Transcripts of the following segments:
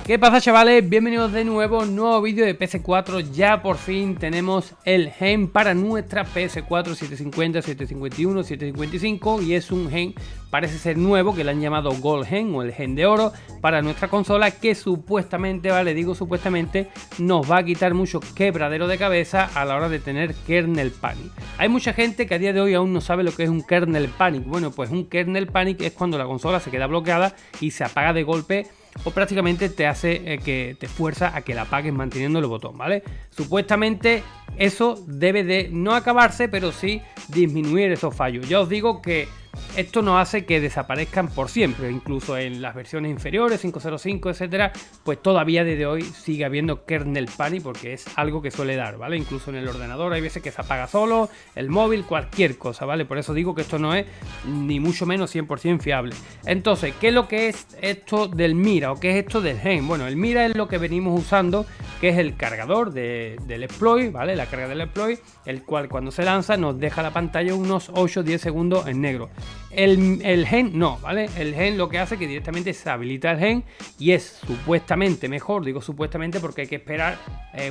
¿Qué pasa, chavales? Bienvenidos de nuevo a un nuevo vídeo de PS4. Ya por fin tenemos el gen para nuestra PS4 750, 751, 755 y es un gen, parece ser nuevo, que le han llamado Gold Gen o el gen de oro para nuestra consola, que supuestamente, vale, digo supuestamente, nos va a quitar mucho quebradero de cabeza a la hora de tener kernel panic. Hay mucha gente que a día de hoy aún no sabe lo que es un kernel panic. Bueno, pues un kernel panic es cuando la consola se queda bloqueada y se apaga de golpe, o prácticamente te hace que te fuerza a que la apagues manteniendo el botón, ¿vale? Supuestamente eso debe de no acabarse, pero sí disminuir esos fallos. Ya os digo que esto no hace que desaparezcan por siempre, incluso en las versiones inferiores, 5.05, etcétera, pues todavía desde hoy sigue habiendo kernel panic porque es algo que suele dar, ¿vale? Incluso en el ordenador hay veces que se apaga solo, el móvil, cualquier cosa, ¿vale? Por eso digo que esto no es ni mucho menos 100% fiable. Entonces, ¿qué es lo que es esto del Mira o qué es esto del gen? Bueno, el Mira es lo que venimos usando, que es el cargador del exploit, ¿vale? La carga del exploit, el cual cuando se lanza nos deja la pantalla unos 8-10 segundos en negro. El gen no, ¿vale? El gen lo que hace es que directamente se habilita el gen y es supuestamente mejor, digo supuestamente porque hay que esperar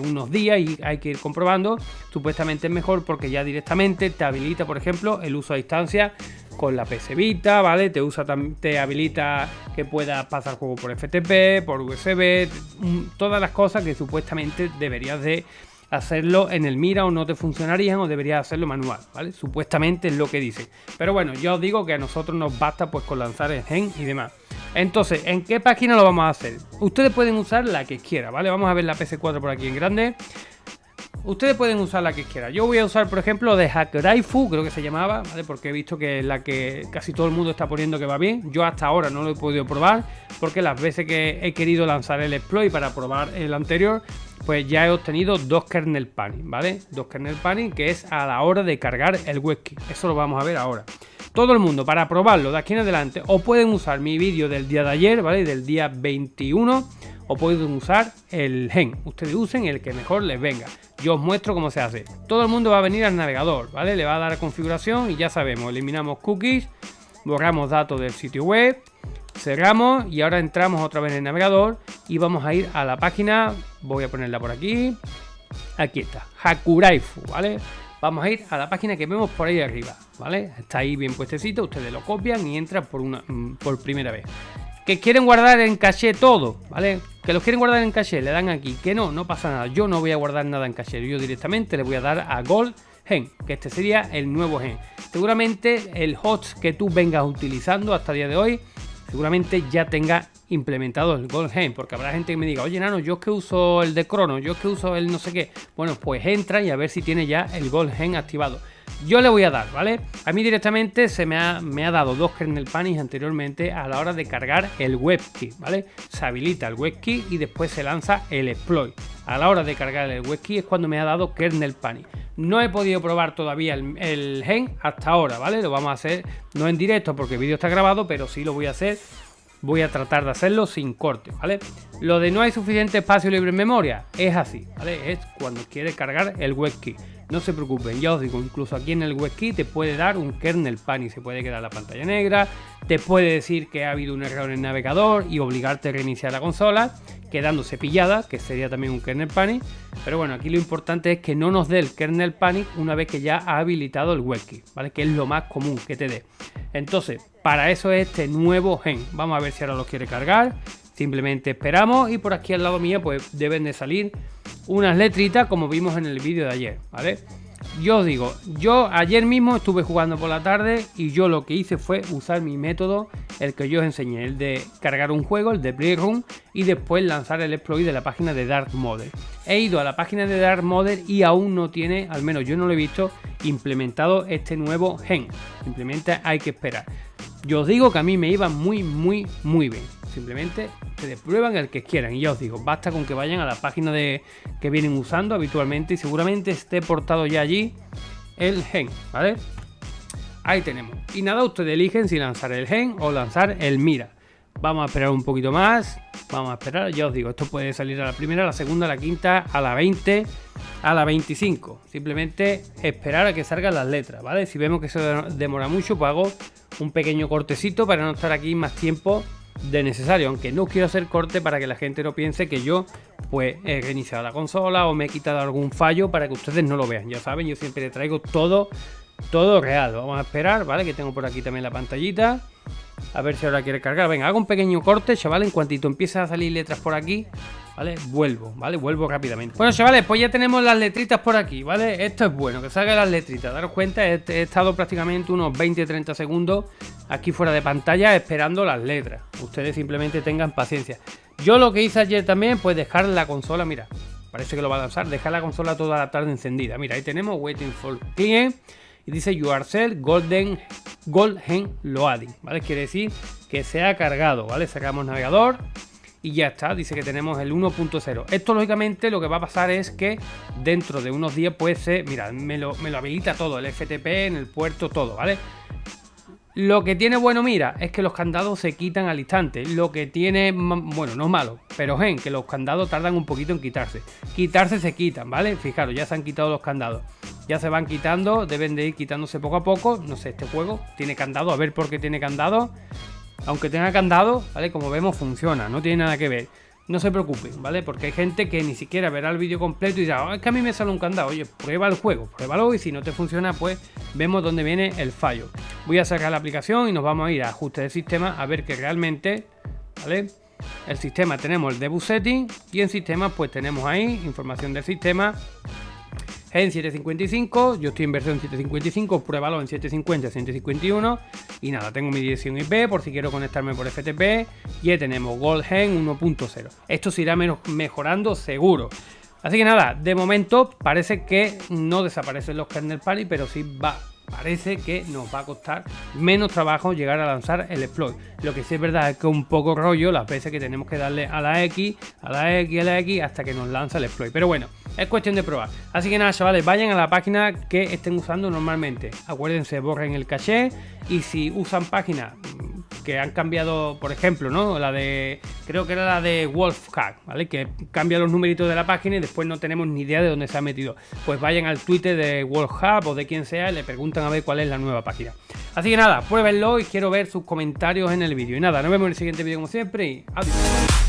unos días y hay que ir comprobando. Supuestamente es mejor porque ya directamente te habilita, por ejemplo, el uso a distancia con la PS Vita, ¿vale? Te habilita que puedas pasar juego por FTP, por USB, todas las cosas que supuestamente deberías de hacerlo en el Mira o no te funcionarían o deberías hacerlo manual, ¿vale? Supuestamente es lo que dice. Pero bueno, yo os digo que a nosotros nos basta pues con lanzar el gen y demás. Entonces, ¿en qué página lo vamos a hacer? Ustedes pueden usar la que quieran, ¿vale? Vamos a ver la PS4 por aquí en grande. Ustedes pueden usar la que quieran. Yo voy a usar, por ejemplo, de Hackerifu, creo que se llamaba, ¿vale? Porque he visto que es la que casi todo el mundo está poniendo que va bien. Yo hasta ahora no lo he podido probar, porque las veces que he querido lanzar el exploit para probar el anterior, pues ya he obtenido dos kernel panic, ¿vale? Dos kernel panic, que es a la hora de cargar el WebKit. Eso lo vamos a ver ahora. Todo el mundo, para probarlo de aquí en adelante, o pueden usar mi vídeo del día de ayer, ¿vale? Del día 21, o pueden usar el gen. Ustedes usen el que mejor les venga. Yo os muestro cómo se hace. Todo el mundo va a venir al navegador, ¿vale? Le va a dar a configuración y ya sabemos, eliminamos cookies, borramos datos del sitio web, cerramos y ahora entramos otra vez en el navegador y vamos a ir a la página. Voy a ponerla por aquí. Aquí está, Hakuraifu, ¿vale? Vamos a ir a la página que vemos por ahí arriba, ¿vale? Está ahí bien puestecito, ustedes lo copian y entran por primera vez. Que quieren guardar en caché todo, ¿vale? Que los quieren guardar en caché, le dan aquí. Que no pasa nada. Yo no voy a guardar nada en caché. Yo directamente le voy a dar a Gold Gen, que este sería el nuevo gen. Seguramente el host que tú vengas utilizando hasta el día de hoy, seguramente ya tenga implementado el Gold Gen, porque habrá gente que me diga, oye, Nano, yo es que uso el de Crono, yo es que uso el no sé qué. Bueno, pues entra y a ver si tiene ya el Gold Gen activado. Yo le voy a dar, ¿vale? A mí directamente me ha dado dos kernel panics anteriormente a la hora de cargar el WebKit, ¿vale? Se habilita el WebKit y después se lanza el exploit. A la hora de cargar el WebKit es cuando me ha dado kernel panic. No he podido probar todavía el gen hasta ahora, ¿vale? Lo vamos a hacer no en directo porque el vídeo está grabado, pero sí lo voy a hacer. Voy a tratar de hacerlo sin corte, ¿vale? Lo de no hay suficiente espacio libre en memoria es así, ¿vale? Es cuando quiere cargar el WebKit. No se preocupen, ya os digo, incluso aquí en el WebKit te puede dar un kernel panic, se puede quedar la pantalla negra, te puede decir que ha habido un error en el navegador y obligarte a reiniciar la consola, quedándose pillada, que sería también un kernel panic. Pero bueno, aquí lo importante es que no nos dé el kernel panic una vez que ya ha habilitado el WebKit, ¿vale? Que es lo más común que te dé. Entonces, para eso es este nuevo gen. Vamos a ver si ahora lo quiere cargar. Simplemente esperamos y por aquí al lado mío pues deben de salir unas letritas como vimos en el vídeo de ayer, ¿vale? Yo os digo, yo ayer mismo estuve jugando por la tarde y yo lo que hice fue usar mi método, el que yo os enseñé, el de cargar un juego, el de Playroom, y después lanzar el exploit de la página de Dark Mode. He ido a la página de Dark Mode y aún no tiene, al menos yo no lo he visto, implementado este nuevo gen. Simplemente hay que esperar. Yo os digo que a mí me iba muy bien. Simplemente ustedes prueban el que quieran y ya os digo, basta con que vayan a la página que vienen usando habitualmente y seguramente esté portado ya allí el gen, ¿vale? Ahí tenemos. Y nada, ustedes eligen si lanzar el gen o lanzar el Mira. Vamos a esperar un poquito más. Vamos a esperar, ya os digo, esto puede salir a la primera, a la segunda, a la quinta, a la 20, a la 25. Simplemente esperar a que salgan las letras, ¿vale? Si vemos que se demora mucho, pues hago un pequeño cortecito para no estar aquí más tiempo de necesario, aunque no quiero hacer corte para que la gente no piense que yo pues he reiniciado la consola o me he quitado algún fallo, para que ustedes no lo vean. Ya saben, yo siempre les traigo todo real. Vamos a esperar, ¿vale? Que tengo por aquí también la pantallita. A ver si ahora quiere cargar. Venga, hago un pequeño corte, chavales. En cuantito empiezan a salir letras por aquí, ¿vale? Vuelvo, ¿vale? Vuelvo rápidamente. Bueno, chavales, pues ya tenemos las letritas por aquí, ¿vale? Esto es bueno, que salgan las letritas. Daros cuenta, he estado prácticamente unos 20-30 segundos aquí fuera de pantalla esperando las letras. Ustedes simplemente tengan paciencia. Yo lo que hice ayer también, pues dejar la consola, mira, parece que lo va a lanzar, dejar la consola toda la tarde encendida. Mira, ahí tenemos Waiting for Client. Y dice URL Golden Loading, ¿vale? Quiere decir que se ha cargado, ¿vale? Sacamos navegador y ya está. Dice que tenemos el 1.0. Esto lógicamente lo que va a pasar es que dentro de unos días puede ser, mira, me lo habilita todo, el FTP en el puerto, todo, ¿vale? Lo que tiene bueno, mira, es que los candados se quitan al instante. Lo que tiene, bueno, no es malo, pero que los candados tardan un poquito en quitarse. Quitarse se quitan, ¿vale? Fijaros, ya se han quitado los candados. Ya se van quitando, deben de ir quitándose poco a poco. No sé, este juego tiene candado, a ver por qué tiene candado. Aunque tenga candado, ¿vale? Como vemos, funciona, no tiene nada que ver. No se preocupen, ¿vale? Porque hay gente que ni siquiera verá el vídeo completo y dirá, oh, es que a mí me sale un candado. Oye, prueba el juego, pruébalo, y si no te funciona, pues vemos dónde viene el fallo. Voy a sacar la aplicación y nos vamos a ir a ajustes de sistema a ver que realmente, ¿vale? El sistema tenemos el debug setting y en sistemas pues tenemos ahí información del sistema. En 755, yo estoy en versión 755, pruébalo en 750, 151 y nada, tengo mi dirección IP por si quiero conectarme por FTP. Y ya tenemos GoldGen 1.0. Esto se irá mejorando seguro. Así que nada, de momento parece que no desaparecen los kernel party, pero sí parece que nos va a costar menos trabajo llegar a lanzar el exploit. Lo que sí es verdad es que un poco rollo las veces que tenemos que darle a la X, a la X, a la X hasta que nos lanza el exploit. Pero bueno, es cuestión de probar. Así que nada, chavales, vayan a la página que estén usando normalmente. Acuérdense, borren el caché, y si usan páginas que han cambiado, por ejemplo, ¿no? La de, creo que era la de Wolfhack, ¿vale? Que cambia los numeritos de la página y después no tenemos ni idea de dónde se ha metido. Pues vayan al Twitter de Wolfhack o de quien sea y le preguntan a ver cuál es la nueva página. Así que nada, pruébenlo y quiero ver sus comentarios en el vídeo. Y nada, nos vemos en el siguiente vídeo como siempre y adiós.